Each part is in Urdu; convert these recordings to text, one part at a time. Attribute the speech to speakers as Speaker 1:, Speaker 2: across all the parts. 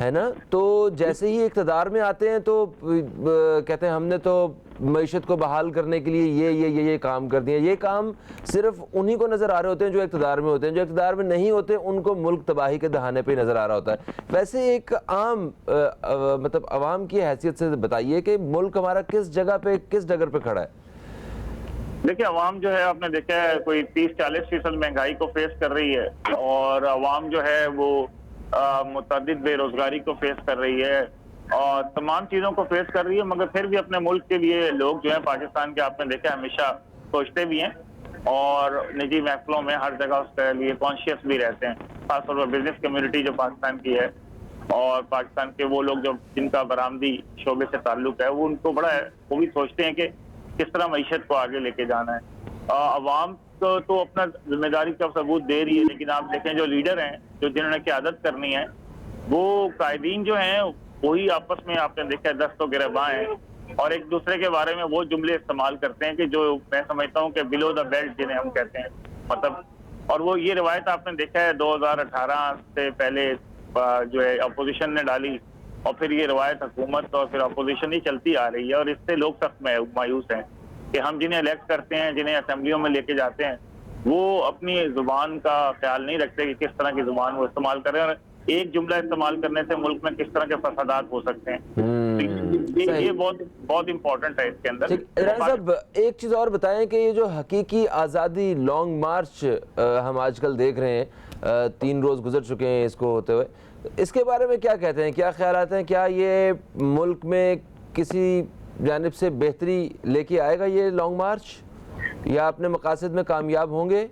Speaker 1: ہے نا. تو جیسے ہی اقتدار میں آتے ہیں تو کہتے ہیں ہم نے تو معیشت کو بحال کرنے کے لیے یہ کام کر دیا. یہ کام صرف انہی کو نظر آ رہے ہوتے ہیں جو اقتدار میں ہوتے ہیں. جو اقتدار میں نہیں ہوتے ان کو ملک تباہی کے دہانے پہ نظر آ رہا ہوتا ہے. ویسے ایک عام مطلب عوام کی حیثیت سے بتائیے کہ ملک ہمارا کس جگہ پہ کس ڈگر پہ کھڑا ہے؟
Speaker 2: دیکھیں عوام جو ہے آپ نے دیکھا ہے کوئی 30-40% مہنگائی کو فیس کر رہی ہے, اور عوام جو ہے وہ متعدد بے روزگاری کو فیس کر رہی ہے اور تمام چیزوں کو فیس کر رہی ہے, مگر پھر بھی اپنے ملک کے لیے لوگ جو ہیں پاکستان کے آپ نے دیکھا ہمیشہ سوچتے بھی ہیں اور نجی محفلوں میں ہر جگہ اس کے لیے کانشیس بھی رہتے ہیں. خاص طور پر بزنس کمیونٹی جو پاکستان کی ہے اور پاکستان کے وہ لوگ جو جن کا برآمدی شعبے سے تعلق ہے وہ ان کو بڑا ہے, وہ بھی سوچتے ہیں کہ کس طرح معیشت کو آگے لے کے جانا ہے. عوام کو تو اپنا ذمہ داری کا ثبوت دے رہی ہے, لیکن آپ دیکھیں جو لیڈر ہیں جو جنہوں نے قیادت کرنی ہے وہ قائدین جو ہیں وہی آپس میں آپ نے دیکھا دست و گریباں ہیں اور ایک دوسرے کے بارے میں وہ جملے استعمال کرتے ہیں کہ جو میں سمجھتا ہوں کہ بلو دا بیلٹ جنہیں ہم کہتے ہیں مطلب. اور وہ یہ روایت آپ نے دیکھا ہے 2018 سے پہلے جو ہے اپوزیشن نے ڈالی اور پھر یہ روایت حکومت اور پھر اپوزیشن ہی چلتی آ رہی ہے, اور اس سے لوگ سخت مایوس ہیں کہ ہم جنہیں الیکٹ کرتے ہیں جنہیں اسمبلیوں میں لے کے جاتے ہیں وہ اپنی زبان کا خیال نہیں رکھتے کہ کس طرح کی زبان وہ استعمال کریں اور ایک جملہ استعمال کرنے سے ملک میں کس طرح کے فسادات ہو سکتے ہیں. یہ بہت امپورٹنٹ ہے اس کے اندر.
Speaker 1: عمران صاحب ایک چیز اور بتائیں کہ یہ جو حقیقی آزادی لانگ مارچ ہم آج کل دیکھ رہے ہیں, 3 روز گزر چکے ہیں اس کو ہوتے ہوئے, اس کے بارے میں کیا کہتے ہیں, کیا خیالات ہیں؟ کیا یہ ملک میں کسی جانب سے بہتری لے کے آئے گا یہ لانگ مارچ, یا اپنے مقاصد میں کامیاب ہوں گے؟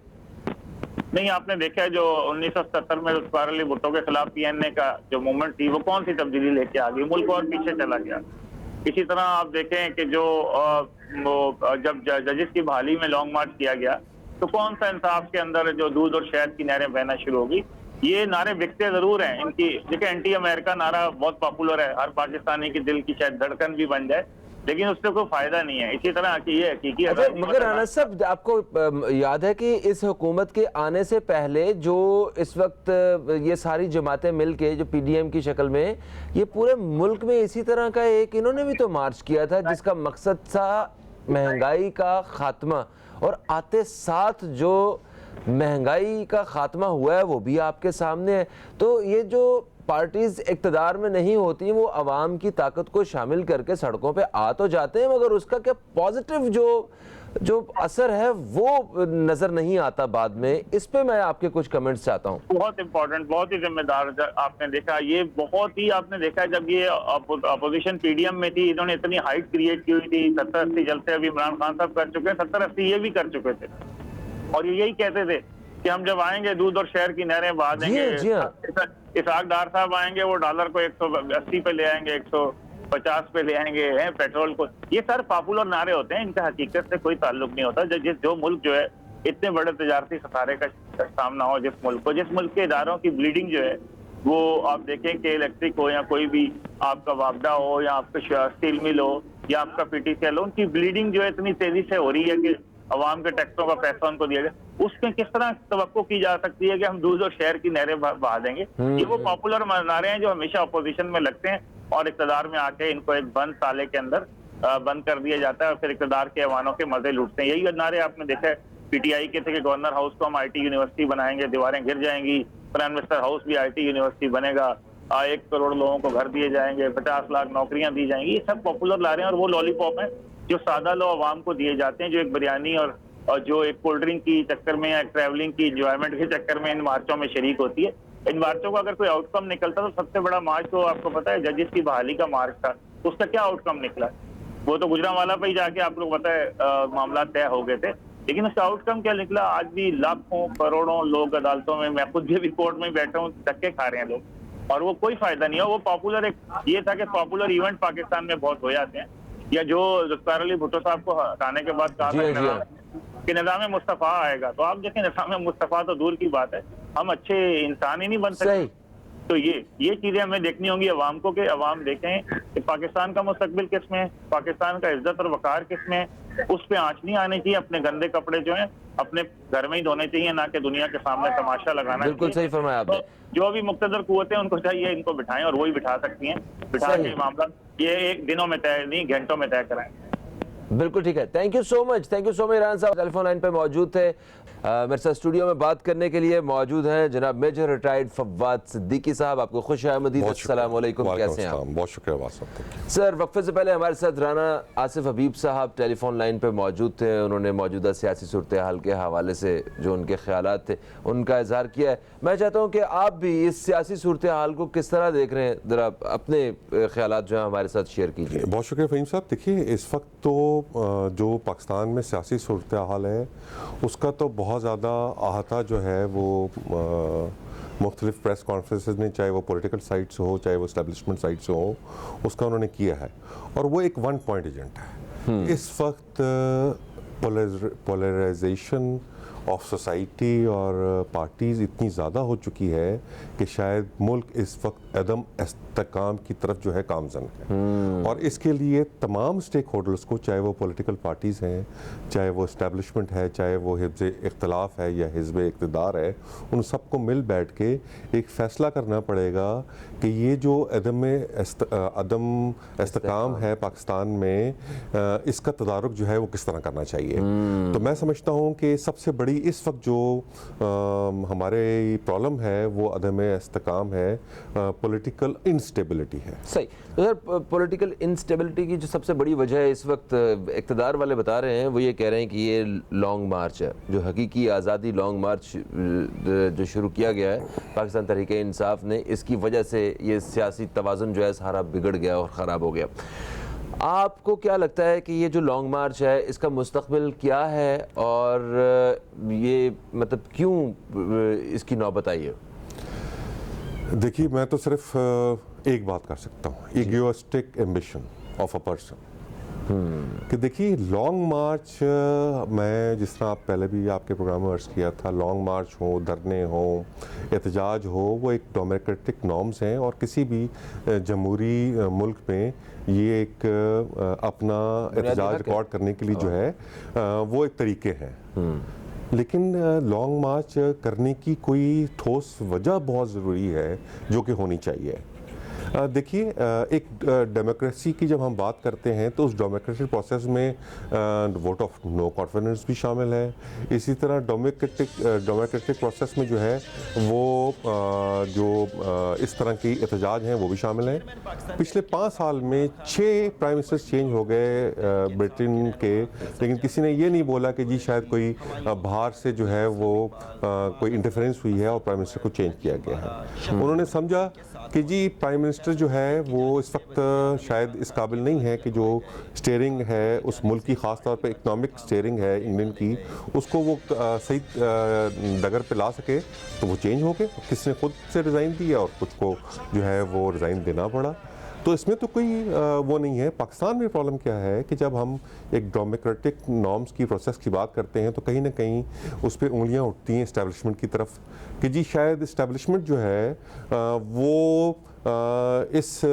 Speaker 2: نہیں, آپ نے دیکھا ہے جو 1977 میں ذوالفقار علی بھٹو کے خلاف پی این اے کا جو موومنٹ تھی وہ کون سی تبدیلی لے کے آ گئی, ملک اور پیچھے چلا گیا. اسی طرح آپ دیکھیں کہ جو جب ججز کی بحالی میں لانگ مارچ کیا گیا تو کون سا انصاف کے اندر جو دودھ اور شہد کی نہریں بہنا شروع ہوگی. یہ نعرے بکتے ضرور ہیں ان کی, دیکھیں اینٹی امریکہ نعرہ بہت پاپولر ہے, ہر پاکستانی کی دل کی شاید دھڑکن بھی بن جائے, لیکن اس سے کوئی فائدہ نہیں ہے. اسی طرح کی یہ حقیقی
Speaker 1: مگر انس صاحب آپ کو یاد ہے کہ اس حکومت کے آنے سے پہلے جو اس وقت یہ ساری جماعتیں مل کے جو پی ڈی ایم کی شکل میں یہ پورے ملک میں اسی طرح کا ایک انہوں نے بھی تو مارچ کیا تھا جس کا مقصد تھا مہنگائی کا خاتمہ, اور آتے ساتھ جو مہنگائی کا خاتمہ ہوا ہے وہ بھی آپ کے سامنے ہے. تو یہ جو پارٹیز اقتدار میں نہیں ہوتی وہ عوام کی طاقت کو شامل کر کے سڑکوں پہ آ تو جاتے ہیں, مگر اس کا کیا پازیٹیو جو اثر ہے وہ نظر نہیں آتا بعد میں. اس پہ میں آپ کے کچھ کمنٹس چاہتا ہوں.
Speaker 2: بہت امپورٹنٹ, بہت ہی ذمہ دار آپ نے دیکھا, یہ بہت ہی آپ نے دیکھا جب یہ اپوزیشن پی ڈی ایم میں تھی انہوں نے اتنی ہائٹ کریٹ کی ہوئی تھی, 70-80 جلسے ابھی عمران خان صاحب کر چکے ہیں, 70-80 یہ بھی کر چکے تھے, اور یہ یہی کہتے تھے کہ ہم جب آئیں گے دودھ اور شہر کی نہریں بہا دیں گے. اسحاق ڈار صاحب آئیں گے وہ ڈالر کو 180 پہ لے آئیں گے, 150 پہ لے آئیں گے پیٹرول کو. یہ سر پاپولر نعرے ہوتے ہیں, ان کا حقیقت سے کوئی تعلق نہیں ہوتا. جو ملک جو ہے اتنے بڑے تجارتی خسارے کا سامنا ہو, جس ملک کے اداروں کی بلیڈنگ جو ہے وہ آپ دیکھیں کہ الیکٹرک ہو یا کوئی بھی آپ کا وابڈا ہو یا آپ کا اسٹیل مل ہو یا آپ کا پی ٹی سی ایل ہو, ان کی بلیڈنگ جو ہے اتنی تیزی سے ہو رہی ہے کہ عوام کے ٹیکسوں کا پیسہ ان کو دیا گیا. اس میں کس طرح توقع کی جا سکتی ہے کہ ہم دودھ اور شہر کی نہریں بہا دیں گے؟ یہ وہ پاپولر نعرے ہیں جو ہمیشہ اپوزیشن میں لگتے ہیں اور اقتدار میں آ کے ان کو ایک بند تالے کے اندر بند کر دیا جاتا ہے اور پھر اقتدار کے ایوانوں کے مزے لوٹتے ہیں. یہی نعرے آپ نے دیکھا ہے پی ٹی آئی کے تھے کہ گورنر ہاؤس کو ہم آئی ٹی یونیورسٹی بنائیں گے, دیواریں گر جائیں گی, پرائم منسٹر ہاؤس بھی آئی ٹی یونیورسٹی بنے گا, 1 کروڑ لوگوں کو گھر دیے جائیں گے, 50 لاکھ نوکریاں دی جائیں گی. یہ سب پاپولر لا رہے ہیں اور وہ لالی پاپ ہیں جو سادہ لو عوام کو دیے جاتے ہیں, جو ایک بریانی اور جو ایک کولڈ ڈرنک کی چکر میں یا ٹریولنگ کی انجوائمنٹ کے چکر میں ان مارچوں میں شریک ہوتی ہے. ان مارچوں کا اگر کوئی آؤٹ کم نکلتا تو سب سے بڑا مارچ تو آپ کو پتا ہے ججز کی بحالی کا مارچ تھا, اس کا کیا آؤٹ کم نکلا؟ وہ تو گجرانوالہ پہ ہی جا کے آپ لوگ پتا ہے معاملات طے ہو گئے تھے, لیکن اس کا آؤٹ کم کیا نکلا؟ آج بھی لاکھوں کروڑوں لوگ عدالتوں میں خود بھی ابھی کورٹ میں بیٹھا ہوں, دھکے کھا رہے ہیں لوگ, اور وہ کوئی فائدہ نہیں ہے. وہ پاپولر ایک یہ تھا کہ پاپولر ایونٹ پاکستان میں بہت ہو جاتے ہیں, یا جو ذوالفقار علی بھٹو صاحب کو ہٹانے کے بعد کہا کہ نظام مصطفیٰ آئے گا, تو آپ دیکھیں نظام مصطفیٰ تو دور کی بات ہے, ہم اچھے انسان ہی نہیں بن سکتے. تو یہ چیزیں ہمیں دیکھنی ہوں گی عوام کو، کہ عوام دیکھیں کہ پاکستان کا مستقبل کس میں ہے، پاکستان کا عزت اور وقار کس میں ہے، اس پہ آنچ نہیں آنی چاہیے. اپنے گندے کپڑے جو ہیں اپنے گھر میں ہی دھونے چاہیے، نہ کہ دنیا کے سامنے تماشا لگانا چاہیے.
Speaker 1: بالکل صحیح فرمایا آپ نے.
Speaker 2: جو بھی مقتدر قوتیں ان کو چاہیے ان کو بٹھائیں، اور وہی بٹھا سکتی ہیں. بٹھا کے معاملات یہ ایک دنوں میں طے نہیں، گھنٹوں میں طے کرائیں.
Speaker 1: بالکل ٹھیک ہے. تھینک یو سو مچ عمران صاحب ٹیلی فون لائن پہ موجود تھے. میرے ساتھ اسٹوڈیو میں بات کرنے کے لیے موجود ہیں جناب میجر ریٹائرڈ فواد صدیقی صاحب. آپ کو خوش آمدید. السلام علیکم. کیسے ہیں آپ؟
Speaker 3: بہت شکریہ صاحب.
Speaker 1: سر وقفے سے پہلے ہمارے ساتھ رانا آصف حبیب صاحب ٹیلی فون لائن پہ موجود تھے. انہوں نے موجودہ سیاسی صورتحال کے حوالے سے جو ان کے خیالات تھے ان کا اظہار کیا ہے. میں چاہتا ہوں کہ آپ بھی اس سیاسی صورتحال کو کس طرح دیکھ رہے ہیں، ذرا اپنے خیالات جو ہیں ہمارے ساتھ شیئر کیجیے.
Speaker 3: بہت شکریہ فہیم صاحب. دیکھیے اس وقت تو جو پاکستان میں سیاسی صورتحال ہے اس کا تو بہت زیادہ احاطہ جو ہے وہ مختلف پریس کانفرنسز میں، چاہے وہ پولیٹیکل سائٹ سے ہو چاہے وہ اسٹیبلشمنٹ سائٹ سے ہو، اس کا انہوں نے کیا ہے. اور وہ ایک ون پوائنٹ ایجنڈا ہے. اس وقت پولرائزیشن آف سوسائٹی اور پارٹیز اتنی زیادہ ہو چکی ہے کہ شاید ملک اس وقت عدم استحکام کی طرف جو ہے گامزن ہے. اور اس کے لیے تمام سٹیک ہولڈرز کو، چاہے وہ پولیٹیکل پارٹیز ہیں، چاہے وہ اسٹیبلشمنٹ ہے، چاہے وہ حزب اختلاف ہے یا حزب اقتدار ہے، ان سب کو مل بیٹھ کے ایک فیصلہ کرنا پڑے گا کہ یہ جو عدم استحکام ہے پاکستان میں، اس کا تدارک جو ہے وہ کس طرح کرنا چاہیے. تو میں سمجھتا ہوں کہ سب سے بڑی اس وقت جو ہمارے پرابلم ہے وہ عدم استحکام ہے، پولیٹیکل انسٹیبلٹی ہے.
Speaker 1: صحیح. سر پولیٹیکل انسٹیبلٹی کی جو سب سے بڑی وجہ ہے اس وقت اقتدار والے بتا رہے ہیں، وہ یہ کہہ رہے ہیں کہ یہ لانگ مارچ ہے، جو حقیقی آزادی لانگ مارچ جو شروع کیا گیا ہے پاکستان تحریک انصاف نے، اس کی وجہ سے یہ سیاسی توازن جو ہے سارا بگڑ گیا اور خراب ہو گیا. آپ کو کیا لگتا ہے کہ یہ جو لانگ مارچ ہے اس کا مستقبل کیا ہے، اور یہ مطلب کیوں اس کی نوبت آئی ہے؟
Speaker 3: دیکھیے میں تو صرف ایک بات کر سکتا ہوں، egoistic ambition of a person. کہ دیکھیے لانگ مارچ، میں جس طرح آپ پہلے بھی آپ کے پروگرام میں عرض کیا تھا، لانگ مارچ ہو، دھرنے ہوں، احتجاج ہو، وہ ایک ڈیموکریٹک نارمز ہیں، اور کسی بھی جمہوری ملک میں یہ ایک اپنا احتجاج ریکارڈ کرنے کے لیے جو ہے وہ ایک طریقے ہیں. لیکن لانگ مارچ کرنے کی کوئی ٹھوس وجہ بہت ضروری ہے جو کہ ہونی چاہیے. دیکھیے ایک ڈیموکریسی کی جب ہم بات کرتے ہیں تو اس ڈیموکریٹک پروسیس میں ووٹ آف نو کانفیڈنس بھی شامل ہے. اسی طرح ڈیموکریٹک پروسیس میں جو ہے وہ جو اس طرح کی احتجاج ہیں وہ بھی شامل ہیں. پچھلے 5 سال میں 6 پرائم منسٹر چینج ہو گئے برٹن کے، لیکن کسی نے یہ نہیں بولا کہ جی شاید کوئی باہر سے جو ہے وہ کوئی انٹرفیرنس ہوئی ہے اور پرائم منسٹر کو چینج کیا گیا ہے. انہوں نے سمجھا کہ جی پرائم منسٹر جو ہے وہ اس وقت شاید اس قابل نہیں ہے کہ جو سٹیئرنگ ہے اس ملک کی، خاص طور پہ اکنامک سٹیئرنگ ہے انگلینڈ کی، اس کو وہ صحیح ڈگر پہ لا سکے. تو وہ چینج ہو گئے، کسی نے خود سے ریزائن دیا اور کچھ کو جو ہے وہ ریزائن دینا پڑا. تو اس میں تو کوئی وہ نہیں ہے. پاکستان میں پرابلم کیا ہے کہ جب ہم ایک ڈیموکریٹک نارمز کی پروسیس کی بات کرتے ہیں تو کہیں نہ کہیں اس پہ انگلیاں اٹھتی ہیں اسٹیبلشمنٹ کی طرف کہ جی شاید اسٹیبلشمنٹ جو ہے وہ اس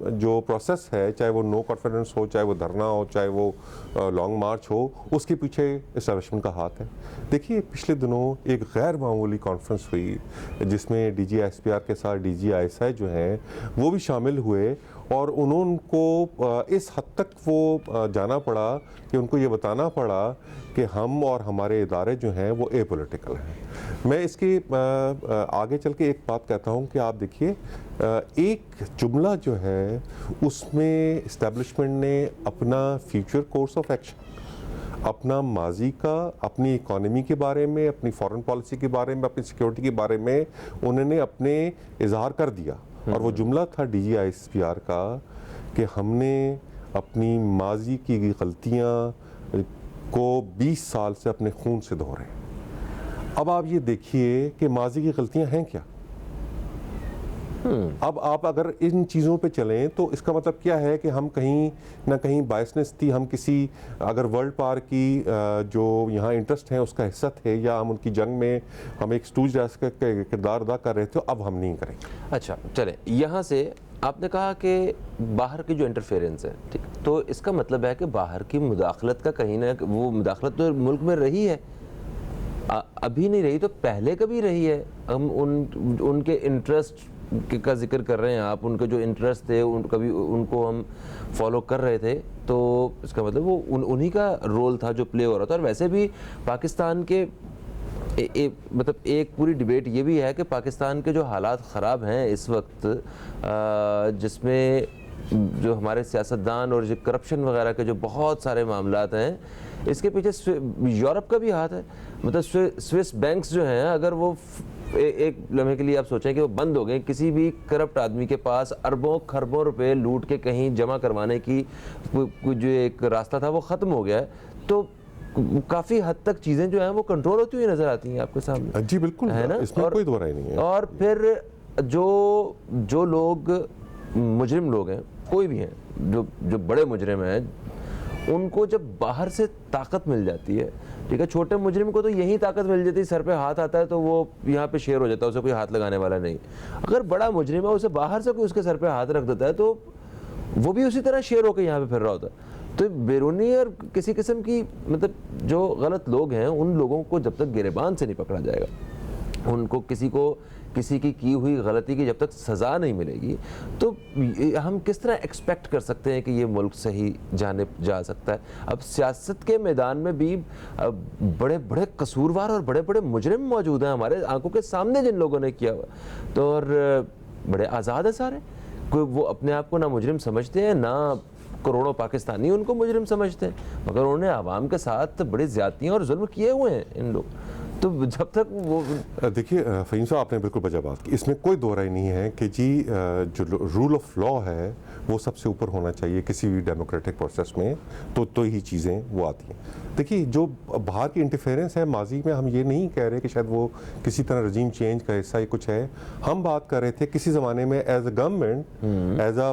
Speaker 3: جو پروسیس ہے، چاہے وہ نو کانفیڈنس ہو، چاہے وہ دھرنا ہو، چاہے وہ لانگ مارچ ہو، اس کے پیچھے اسٹیبلشمنٹ کا ہاتھ ہے. دیکھیے پچھلے دنوں ایک غیر معمولی کانفرنس ہوئی جس میں D G S P R کے ساتھ D G I S I جو ہیں وہ بھی شامل ہوئے، اور انہوں کو اس حد تک وہ جانا پڑا کہ ان کو یہ بتانا پڑا کہ ہم اور ہمارے ادارے جو ہیں وہ اے پولیٹیکل ہیں. میں اس کے آگے چل کے ایک بات کہتا ہوں کہ آپ دیکھیے ایک جملہ جو ہے اس میں اسٹیبلشمنٹ نے اپنا فیوچر کورس آف ایکشن، اپنا ماضی کا، اپنی اکانومی کے بارے میں، اپنی فارن پالیسی کے بارے میں، اپنی سیکیورٹی کے بارے میں انہوں نے اپنے اظہار کر دیا. اور وہ جملہ تھا D G I S P R کا کہ ہم نے اپنی ماضی کی غلطیاں کو 20 سال سے اپنے خون سے دھو رہے ہیں. اب آپ یہ دیکھیے کہ ماضی کی غلطیاں ہیں کیا. اب آپ اگر ان چیزوں پہ چلیں تو اس کا مطلب کیا ہے کہ ہم کہیں نہ کہیں بائسنس تھی، ہم کسی اگر ورلڈ پاور کی جو یہاں انٹرسٹ ہیں اس کا حصہ تھے، یا ہم ان کی جنگ میں ہم ایک اسٹوج ریاست کا کردار ادا کر رہے تھے، اب ہم نہیں کریں گے۔
Speaker 1: اچھا چلیں، یہاں سے آپ نے کہا کہ باہر کی جو انٹرفیئرنس ہے، ٹھیک، تو اس کا مطلب ہے کہ باہر کی مداخلت کا کہیں نہ وہ مداخلت تو ملک میں رہی ہے، ابھی نہیں رہی تو پہلے کبھی رہی ہے۔ ہم ان کے انٹرسٹ کا ذکر کر رہے ہیں آپ، ان کے جو انٹرسٹ تھے کبھی ان کو ہم فالو کر رہے تھے، تو اس کا مطلب وہ انہی کا رول تھا جو پلے ہو رہا تھا۔ اور ویسے بھی پاکستان کے مطلب ایک پوری ڈیبیٹ یہ بھی ہے کہ پاکستان کے جو حالات خراب ہیں اس وقت، جس میں جو ہمارے سیاستدان اور جو کرپشن وغیرہ کے جو بہت سارے معاملات ہیں، اس کے پیچھے یورپ کا بھی ہاتھ ہے۔ مطلب سوئس بینکس جو ہیں، اگر وہ ایک لمحے کے لیے آپ سوچیں کہ وہ بند ہو گئے، کسی بھی کرپٹ آدمی کے پاس اربوں خربوں روپے لوٹ کے کہیں جمع کروانے کی جو ایک راستہ تھا وہ ختم ہو گیا ہے، تو کافی حد تک چیزیں جو ہیں وہ کنٹرول ہوتی ہوئی نظر آتی ہیں آپ کے سامنے۔
Speaker 3: جی بالکل،
Speaker 1: ہے نا؟
Speaker 3: اس میں کوئی دو رائے نہیں ہے۔
Speaker 1: اور پھر جو لوگ مجرم لوگ ہیں، کوئی بھی ہیں جو بڑے مجرم ہیں، ان کو جب باہر سے طاقت مل جاتی ہے، ٹھیک ہے، چھوٹے مجرم کو تو یہی طاقت مل جاتی ہے، سر پہ ہاتھ آتا ہے تو وہ یہاں پہ شیر ہو جاتا ہے، اسے کوئی ہاتھ لگانے والا نہیں۔ اگر بڑا مجرم ہے، اسے باہر سے کوئی اس کے سر پہ ہاتھ رکھ دیتا ہے تو وہ بھی اسی طرح شیر ہو کے یہاں پہ پھر رہا ہوتا ہے۔ تو بیرونی اور کسی قسم کی مطلب جو غلط لوگ ہیں، ان لوگوں کو جب تک گریبان سے نہیں پکڑا جائے گا، ان کو کسی کی ہوئی غلطی کی جب تک سزا نہیں ملے گی، تو ہم کس طرح ایکسپیکٹ کر سکتے ہیں کہ یہ ملک صحیح جانب جا سکتا ہے؟ اب سیاست کے میدان میں بھی بڑے بڑے قصوروار اور بڑے بڑے مجرم موجود ہیں ہمارے آنکھوں کے سامنے، جن لوگوں نے کیا ہوا، تو اور بڑے آزاد ہیں سارے، کوئی وہ اپنے آپ کو نہ مجرم سمجھتے ہیں، نہ کروڑوں پاکستانی ان کو مجرم سمجھتے ہیں، مگر انہوں نے عوام کے ساتھ بڑی زیادتیاں اور ظلم کیے ہوئے ہیں ان لوگ۔ تو جب تک وہ
Speaker 3: دیکھیے فہیم صاحب، آپ نے بالکل بجا بات کی، اس میں کوئی دو رائے نہیں ہے کہ جی جو رول آف لا ہے وہ سب سے اوپر ہونا چاہیے کسی بھی ڈیموکریٹک پروسیس میں، تو ہی چیزیں وہ آتی ہیں۔ دیکھیے جو باہر کی انٹرفیئرنس ہے، ماضی میں ہم یہ نہیں کہہ رہے کہ شاید وہ کسی طرح رجیم چینج کا حصہ ہی کچھ ہے، ہم بات کر رہے تھے کسی زمانے میں as a government, as a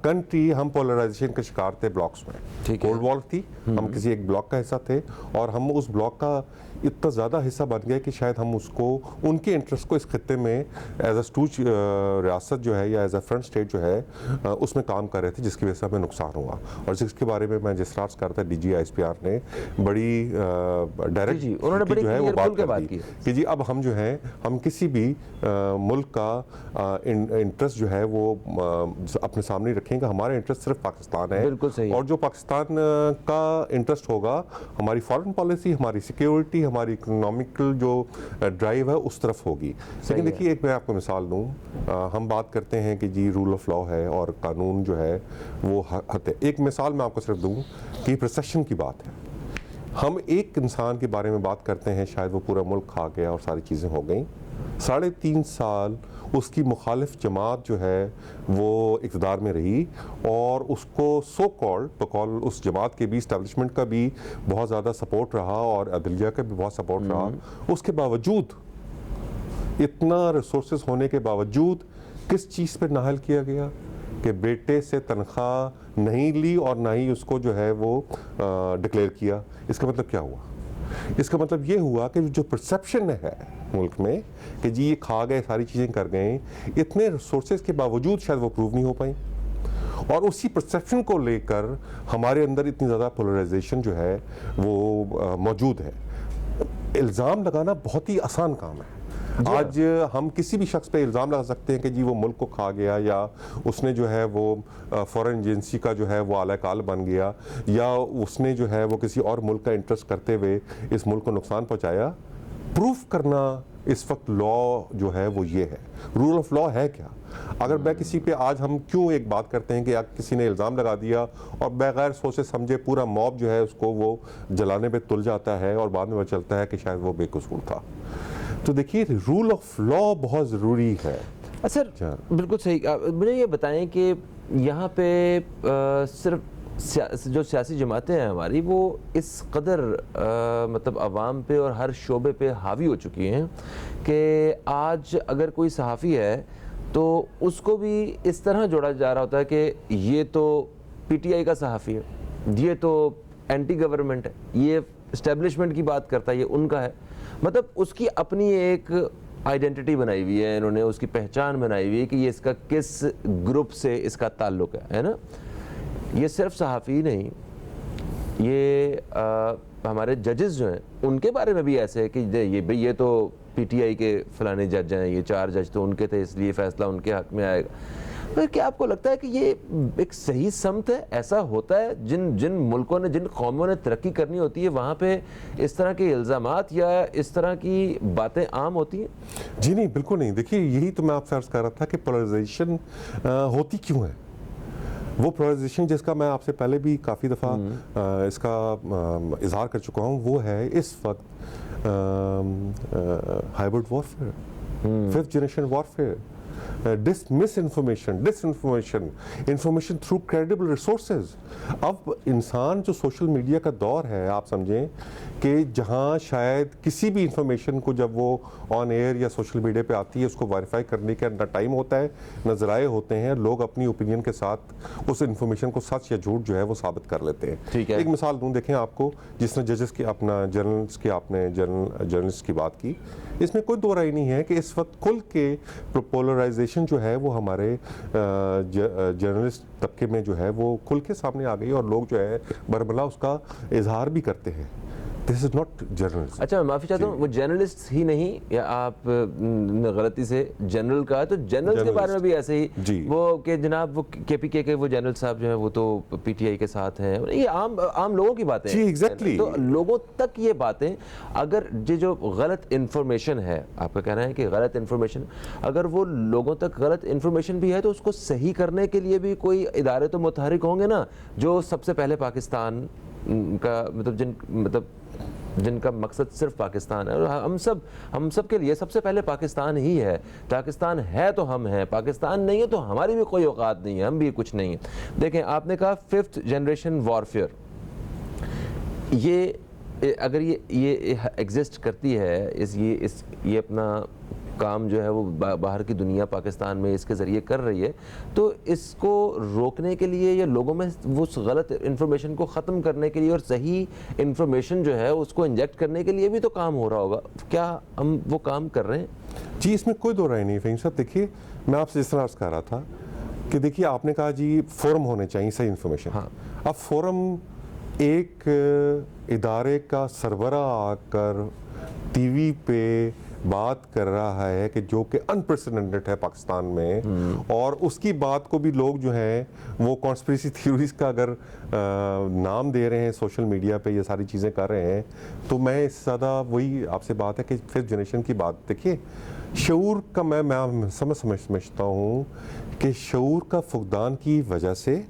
Speaker 3: country, ہم پولرائزیشن کا شکار تھے بلاکس میں، کولڈ وار تھی، ہم کسی ایک بلاک کا حصہ تھے، اور ہم اس بلاک کا اتنا زیادہ حصہ بن گیا کہ شاید ہم اس کو ان کے انٹرسٹ کو اس خطے میں ایز اے اسٹوج ریاست جو ہے یا ایز اے فرنٹ اسٹیٹ جو ہے اس میں کام کر رہے تھے، جس کی وجہ سے ہمیں نقصان ہوا، اور جس کے بارے میں جس طرح کرتا ہے D G I S P R نے بڑی ڈائریکٹ جو ہے وہ بات کر دی کہ جی اب ہم جو ہیں ہم کسی بھی ملک کا انٹرسٹ جو ہے وہ اپنے سامنے رکھیں گا، ہمارا انٹرسٹ صرف پاکستان ہے، اور جو پاکستان کا انٹرسٹ ہوگا، ہماری فارن پالیسی، ہماری سیکیورٹی، ہماری اکنامکل جو ڈرائیو ہے اس طرف ہوگی۔ لیکن دیکھیے ایک میں آپ کو مثال دوں، ہم بات کرتے ہیں کہ جی رول آف لا ہے اور قانون جو ہے وہ حد ہے۔ ایک مثال میں آپ کو صرف دوں کہ پروسیشن کی بات ہے، ہم ایک انسان کے بارے میں بات کرتے ہیں، شاید وہ پورا ملک کھا گیا اور ساری چیزیں ہو گئیں، 3.5 سال اس کی مخالف جماعت جو ہے وہ اقتدار میں رہی، اور اس کو سو کالڈ بقول اس جماعت کے بھی، اسٹیبلشمنٹ کا بھی بہت زیادہ سپورٹ رہا اور عدلیہ کا بھی بہت سپورٹ رہا، اس کے باوجود اتنا ریسورسز ہونے کے باوجود کس چیز پہ نااہل کیا گیا کہ بیٹے سے تنخواہ نہیں لی اور نہ ہی اس کو جو ہے وہ ڈکلیئر کیا۔ اس کا مطلب کیا ہوا؟ اس کا مطلب یہ ہوا کہ جو پرسیپشن ہے ملک میں کہ جی یہ کھا گئے، ساری چیزیں کر گئے، اتنے ریسورسز کے باوجود شاید وہ پروو نہیں ہو پائیں، اور اسی پرسیپشن کو لے کر ہمارے اندر اتنی زیادہ پولرائزیشن جو ہے وہ موجود ہے۔ الزام لگانا بہت ہی آسان کام ہے، آج ہم کسی بھی شخص پہ الزام لگا سکتے ہیں کہ جی وہ ملک کو کھا گیا، یا اس نے جو ہے وہ فورن ایجنسی کا جو ہے وہ اعلی کال بن گیا، یا اس نے جو ہے وہ کسی اور ملک کا انٹرسٹ کرتے ہوئے اس ملک کو نقصان پہنچایا۔ پروف کرنا اس وقت لا جو ہے وہ یہ ہے، رول آف لا ہے کیا؟ اگر میں کسی پہ آج ہم کیوں ایک بات کرتے ہیں کہ کسی نے الزام لگا دیا اور بغیر سوچے سمجھے پورا موب جو ہے اس کو وہ جلانے پہ تل جاتا ہے، اور بعد میں پتہ چلتا ہے کہ شاید وہ بے قصور تھا۔ تو دیکھیے رول آف لا بہت ضروری ہے۔
Speaker 1: سر بالکل صحیح، مجھے یہ بتائیں کہ یہاں پہ صرف جو سیاسی جماعتیں ہیں ہماری، وہ اس قدر مطلب عوام پہ اور ہر شعبے پہ حاوی ہو چکی ہیں کہ آج اگر کوئی صحافی ہے تو اس کو بھی اس طرح جوڑا جا رہا ہوتا ہے کہ یہ تو پی ٹی آئی کا صحافی ہے, یہ تو اینٹی گورنمنٹ ہے, یہ اسٹیبلشمنٹ کی بات کرتا ہے, یہ ان کا ہے. مطلب اس کی اپنی ایک آئیڈینٹی بنائی ہوئی ہے انہوں نے, اس کی پہچان بنائی ہوئی ہے کہ یہ اس کا کس گروپ سے اس کا تعلق ہے نا. یہ صرف صحافی نہیں, یہ ہمارے ججز جو ہیں ان کے بارے میں بھی ایسے ہے کہ یہ تو پی ٹی آئی کے فلانے جج ہیں, یہ 4 جج تو ان کے تھے, اس لیے فیصلہ ان کے حق میں آئے گا. کیا آپ کو لگتا ہے کہ یہ ایک صحیح سمت ہے؟ ایسا ہوتا ہے جن ملکوں نے, جن قوموں نے ترقی کرنی ہوتی ہے وہاں پہ اس طرح کے الزامات یا اس طرح کی باتیں عام ہوتی ہیں؟
Speaker 3: جی نہیں, بالکل نہیں. دیکھیے یہی تو میں آپ سے عرض کر رہا تھا کہ پولرائزیشن ہوتی کیوں ہے. وہ پولرائزیشن جس کا میں آپ سے پہلے بھی کافی دفعہ اس کا اظہار کر چکا ہوں, وہ ہے اس وقت hybrid warfare, 5th generation warfare, misinformation, disinformation through credible resources. اب انسان جو سوشل میڈیا کا دور ہے, آپ سمجھیں کہ جہاں شاید کسی بھی انفارمیشن کو جب وہ آن ایئر یا سوشل میڈیا پہ آتی ہے اس کو ویریفائی کرنے کا نہ ٹائم ہوتا ہے نہ ذرائع ہوتے ہیں, لوگ اپنی اوپینین کے ساتھ اس انفارمیشن کو سچ یا جھوٹ جو ہے وہ ثابت کر لیتے ہیں. ایک مثال دوں, دیکھیں آپ کو, جس نے ججز کی اپنا جرنلس کی آپ نے جرنلسٹ کی بات کی, اس میں کوئی دو رائے نہیں ہے کہ اس وقت کھل کے پولرائزیشن جو ہے وہ ہمارے جرنلسٹ طبقے میں جو ہے وہ کھل کے سامنے آ گئی, اور لوگ جو ہے برملا اس کا اظہار بھی کرتے ہیں. دس از ناٹ جرنلسٹ.
Speaker 1: اچھا, میں معافی چاہتا ہوں, وہ جرنلسٹ ہی نہیں, یا آپ نے غلطی سے جنرل کہا, تو جنرل کے بارے میں بھی ایسے ہی وہ کہ جناب وہ کے پی کے وہ جنرل صاحب جو ہیں وہ تو پی ٹی آئی کے ساتھ ہیں. یہ عام لوگوں کی باتیں ہیں.
Speaker 3: ایگزیکٹلی.
Speaker 1: تو لوگوں تک یہ باتیں, اگر یہ جو غلط انفارمیشن ہے, آپ کا کہنا ہے کہ غلط انفارمیشن, اگر وہ لوگوں تک غلط انفارمیشن بھی ہے تو اس کو صحیح کرنے کے لیے بھی کوئی ادارے تو متحرک ہوں گے نا, جو سب سے پہلے پاکستان کا مطلب جن کا مقصد صرف پاکستان ہے. اور ہم سب کے لیے سب سے پہلے پاکستان ہی ہے. پاکستان ہے تو ہم ہیں, پاکستان نہیں ہے تو ہماری بھی کوئی اوقات نہیں ہے, ہم بھی کچھ نہیں ہیں. دیکھیں, آپ نے کہا 5th جنریشن وارفیئر, یہ اگر یہ ایگزسٹ کرتی ہے, یہ اپنا کام جو ہے وہ باہر کی دنیا پاکستان میں اس کے ذریعے کر رہی ہے, تو اس کو روکنے کے لیے یا لوگوں میں وہ غلط انفارمیشن کو ختم کرنے کے لیے اور صحیح انفارمیشن جو ہے اس کو انجیکٹ کرنے کے لیے بھی تو کام ہو رہا ہوگا. کیا ہم وہ کام کر رہے ہیں؟
Speaker 3: جی, اس میں کوئی دو رائے نہیں فہیم صاحب. دیکھیے, میں آپ سے اس طرح عرض کر رہا تھا کہ دیکھیے, آپ نے کہا جی فورم ہونے چاہیے صحیح انفارمیشن.
Speaker 1: ہاں.
Speaker 3: اب فورم ایک ادارے کا سربراہ آ کر ٹی وی پہ بات کر رہا ہے کہ جو کہ انپریسیڈنٹڈ ہے پاکستان میں, اور اس کی بات کو بھی لوگ جو ہیں وہ کانسپریسی تھیوریز کا اگر نام دے رہے ہیں سوشل میڈیا پہ, یہ ساری چیزیں کر رہے ہیں, تو میں اس سے زیادہ وہی آپ سے بات ہے کہ 5th جنریشن کی بات. دیکھیے, شعور کا میں سمجھتا ہوں کہ شعور کا فقدان کی وجہ سے,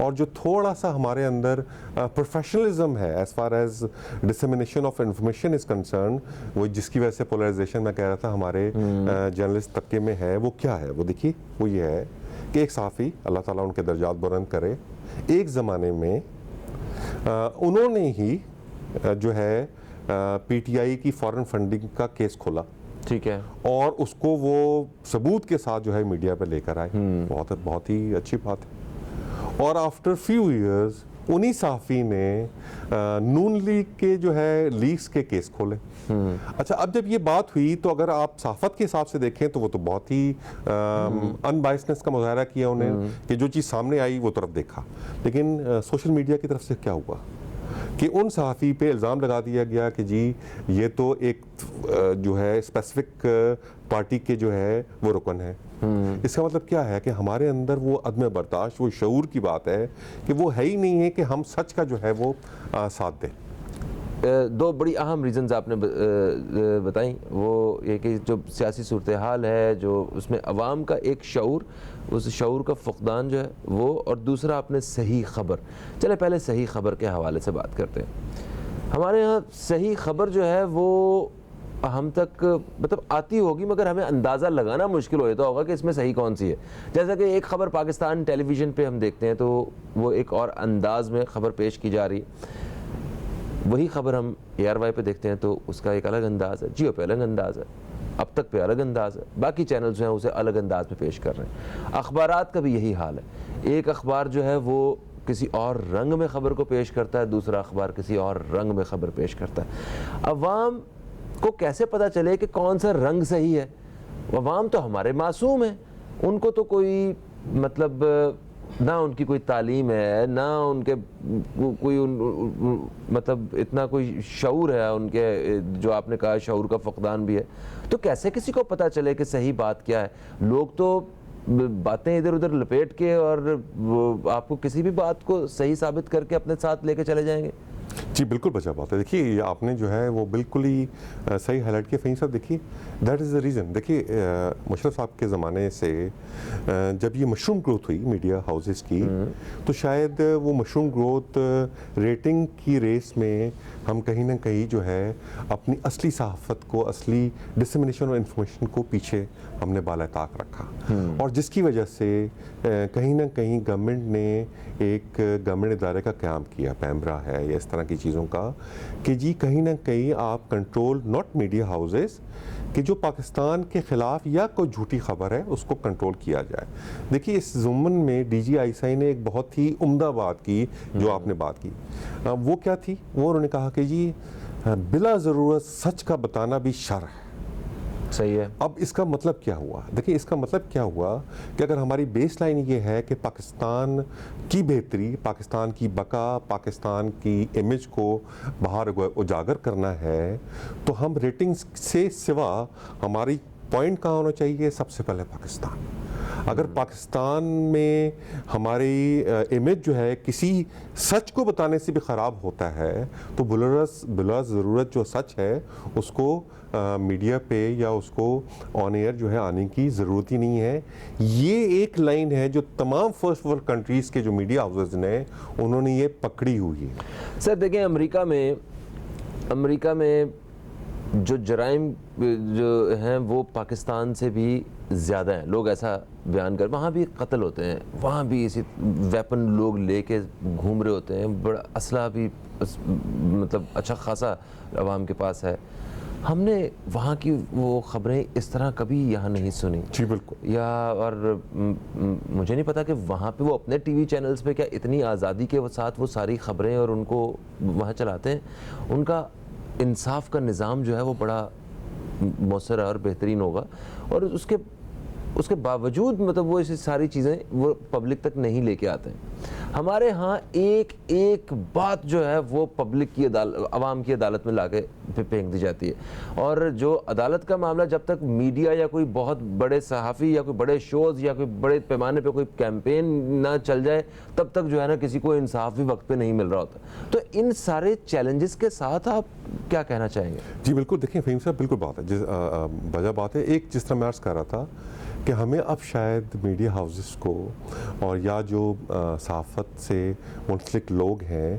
Speaker 3: اور جو تھوڑا سا ہمارے اندر پروفیشنلزم ہے as far as dissemination of information is concern, وہ جس کی وجہ سے پولرائزیشن میں کہہ رہا تھا ہمارے جرنلسٹ طبقے میں ہے, وہ کیا ہے؟ وہ دیکھیے, وہ یہ ہے کہ ایک صحافی, اللہ تعالیٰ ان کے درجات بلند کرے, ایک زمانے میں انہوں نے ہی جو ہے پی ٹی آئی کی فارن فنڈنگ کا کیس کھولا,
Speaker 1: ٹھیک ہے,
Speaker 3: اور اس کو وہ ثبوت کے ساتھ جو ہے میڈیا پہ لے کر آئے. بہت ہی اچھی بات ہے. اور آفٹر فیو ایئرز انہی صحافی نے نون لیگ کے جو ہے لیگز کے کیس کھولے. اچھا, اب جب یہ بات ہوئی تو اگر آپ صحافت کے حساب سے دیکھیں تو وہ تو بہت ہی ان بائسنس کا مظاہرہ کیا انہیں, کہ جو چیز سامنے آئی وہ طرف دیکھا. لیکن سوشل میڈیا کی طرف سے کیا ہوا کہ ان صحافی پہ الزام لگا دیا گیا کہ جی یہ تو ایک جو ہے اسپیسیفک پارٹی کے جو ہے وہ رکن ہے. اس کا مطلب کیا ہے کہ ہمارے اندر وہ عدم برداشت, وہ شعور کی بات ہے کہ وہ ہے ہی نہیں ہے کہ ہم سچ کا جو ہے وہ ساتھ دیں.
Speaker 1: دو بڑی اہم ریزنز آپ نے بتائیں, وہ یہ کہ جو سیاسی صورتحال ہے, جو اس میں عوام کا ایک شعور, اس شعور کا فقدان جو ہے وہ, اور دوسرا آپ نے صحیح خبر. چلے پہلے صحیح خبر کے حوالے سے بات کرتے ہیں. ہمارے ہاں صحیح خبر جو ہے وہ ہم تک مطلب آتی ہوگی, مگر ہمیں اندازہ لگانا مشکل ہو جاتا ہوگا کہ اس میں صحیح کون سی ہے. جیسا کہ ایک خبر پاکستان ٹیلی ویژن پہ ہم دیکھتے ہیں تو وہ ایک اور انداز میں خبر پیش کی جا رہی ہے, وہی خبر ہم ARY پہ دیکھتے ہیں تو اس کا ایک الگ انداز ہے, جیو پہ الگ انداز ہے. اب تک پہ الگ انداز ہے، باقی چینلز جو ہیں اسے الگ انداز میں پیش کر رہے ہیں۔ اخبارات کا بھی یہی حال ہے، ایک اخبار جو ہے وہ کسی اور رنگ میں خبر کو پیش کرتا ہے، دوسرا اخبار کسی اور رنگ میں خبر پیش کرتا ہے۔ عوام کو کیسے پتہ چلے کہ کون سا رنگ صحیح ہے؟ عوام تو ہمارے معصوم ہیں، ان کو تو کوئی مطلب نہ ان کی کوئی تعلیم ہے، نہ ان کے کوئی مطلب اتنا کوئی شعور ہے ان کے، جو آپ نے کہا شعور کا فقدان بھی ہے، تو کیسے کسی کو پتہ چلے کہ صحیح بات کیا ہے؟ لوگ تو باتیں ادھر ادھر لپیٹ کے اور آپ کو کسی بھی بات کو صحیح ثابت کر کے اپنے ساتھ لے کے چلے جائیں گے۔
Speaker 3: جی بالکل بچا بات ہے۔ دیکھیے آپ نے جو ہے وہ بالکل ہی صحیح ہائی لائٹ کیا فہیم صاحب۔ دیکھیے دیٹ از دا ریزن، دیکھیے مشرف صاحب کے زمانے سے جب یہ مشروم گروتھ ہوئی میڈیا ہاؤسز کی، تو شاید وہ مشروم گروتھ ریٹنگ کی ریس میں ہم کہیں نہ کہیں جو ہے اپنی اصلی صحافت کو، اصلی ڈسمنیشن اور انفارمیشن کو پیچھے ہم نے بالائے طاق رکھا، اور جس کی وجہ سے کہیں نہ کہیں گورنمنٹ نے ایک گورنمنٹ ادارے کا قیام کیا، پیمرا ہے یا اس طرح کی چیزوں کا، کہ جی کہیں نہ کہیں آپ کنٹرول ناٹ میڈیا ہاؤسز، کہ جو پاکستان کے خلاف یا کوئی جھوٹی خبر ہے اس کو کنٹرول کیا جائے۔ دیکھیے اس ضمن میں ڈی جی آئی سی نے ایک بہت ہی عمدہ بات کی، جو آپ نے بات کی، وہ کیا تھی؟ وہ انہوں نے کہا کہ جی بلا ضرورت سچ کا بتانا بھی شر ہے۔
Speaker 1: صحیح ہے۔
Speaker 3: اب اس کا مطلب کیا ہوا؟ دیکھیں اس کا مطلب کیا ہوا کہ اگر ہماری بیس لائن یہ ہے کہ پاکستان کی بہتری، پاکستان کی بقا، پاکستان کی امیج کو باہر اجاگر کرنا ہے، تو ہم ریٹنگز سے سوا ہماری پوائنٹ کہاں ہونا چاہیے؟ سب سے پہلے پاکستان۔ اگر پاکستان میں ہماری امیج جو ہے کسی سچ کو بتانے سے بھی خراب ہوتا ہے، تو بلا ضرورت جو سچ ہے اس کو میڈیا پہ یا اس کو آن ایئر جو ہے آنے کی ضرورت ہی نہیں ہے۔ یہ ایک لائن ہے جو تمام فرسٹ ورلڈ کنٹریز کے جو میڈیا ہاؤسز نے انہوں نے یہ پکڑی ہوئی ہے۔
Speaker 1: سر دیکھیں امریکہ میں جو جرائم جو ہیں وہ پاکستان سے بھی زیادہ ہیں، لوگ ایسا بیان کر، وہاں بھی قتل ہوتے ہیں، وہاں بھی اسی ویپن لوگ لے کے گھوم رہے ہوتے ہیں، بڑا اسلحہ بھی مطلب اچھا خاصا عوام کے پاس ہے۔ ہم نے وہاں کی وہ خبریں اس طرح کبھی یہاں نہیں سنی۔
Speaker 3: جی بالکل۔
Speaker 1: اور مجھے نہیں پتا کہ وہاں پہ وہ اپنے ٹی وی چینلز پہ کیا اتنی آزادی کے ساتھ وہ ساری خبریں اور ان کو وہاں چلاتے ہیں۔ ان کا انصاف کا نظام جو ہے وہ بڑا مؤثر اور بہترین ہوگا، اور اس کے باوجود مطلب وہ ایسی ساری چیزیں وہ پبلک تک نہیں لے کے آتے ہیں۔ ہمارے ہاں ایک بات جو ہے وہ پبلک کی عوام کی عدالت میں لا کے پھینک دی جاتی ہے، اور جو عدالت کا معاملہ جب تک میڈیا یا کوئی بہت بڑے صحافی یا کوئی بڑے شوز یا کوئی بڑے پیمانے پہ کوئی کیمپین نہ چل جائے، تب تک جو ہے نا کسی کو انصاف بھی وقت پہ نہیں مل رہا ہوتا۔ تو ان سارے چیلنجز کے ساتھ آپ کیا کہنا چاہیں گے؟
Speaker 3: جی بالکل، دیکھیں فہیم صاحب بالکل بات ہے، وجہ بات ہے، ایک جس طرح میں عرض کر رہا تھا کہ ہمیں اب شاید میڈیا ہاؤسز کو اور یا جو صحافت سے منسلک لوگ ہیں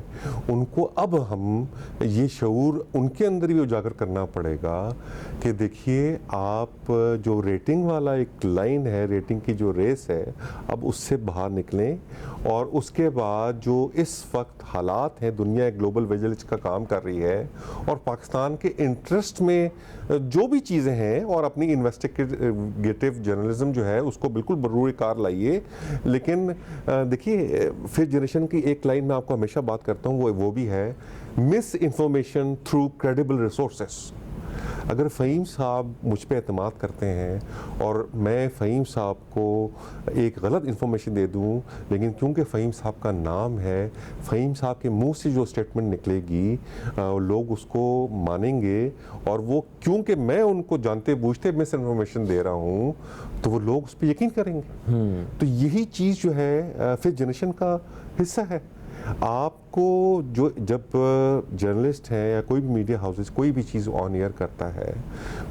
Speaker 3: ان کو اب ہم یہ شعور ان کے اندر بھی اجاگر کرنا پڑے گا کہ دیکھیے آپ جو ریٹنگ والا ایک لائن ہے، ریٹنگ کی جو ریس ہے، اب اس سے باہر نکلیں، اور اس کے بعد جو اس وقت حالات ہیں، دنیا ایک گلوبل ویجیلنس کا کام کر رہی ہے، اور پاکستان کے انٹرسٹ میں جو بھی چیزیں ہیں، اور اپنی انویسٹیگیٹو جرنلزم جو ہے اس کو بالکل بروئے کار لائیے۔ لیکن دیکھیے ففتھ جنریشن کی ایک لائن میں آپ کو ہمیشہ بات کرتا ہوں، وہ بھی ہے مس انفارمیشن تھرو کریڈیبل ریسورسز۔ اگر فہیم صاحب مجھ پہ اعتماد کرتے ہیں اور میں فہیم صاحب کو ایک غلط انفارمیشن دے دوں، لیکن کیونکہ فہیم صاحب کا نام ہے، فہیم صاحب کے منہ سے جو اسٹیٹمنٹ نکلے گی لوگ اس کو مانیں گے، اور وہ کیونکہ میں ان کو جانتے بوجھتے مس انفارمیشن دے رہا ہوں تو وہ لوگ اس پہ یقین کریں گے۔ تو یہی چیز جو ہے ففتھ جنریشن کا حصہ ہے۔ آپ کو جو جب جرنلسٹ ہیں یا کوئی بھی میڈیا ہاؤسز کوئی بھی چیز آن ایئر کرتا ہے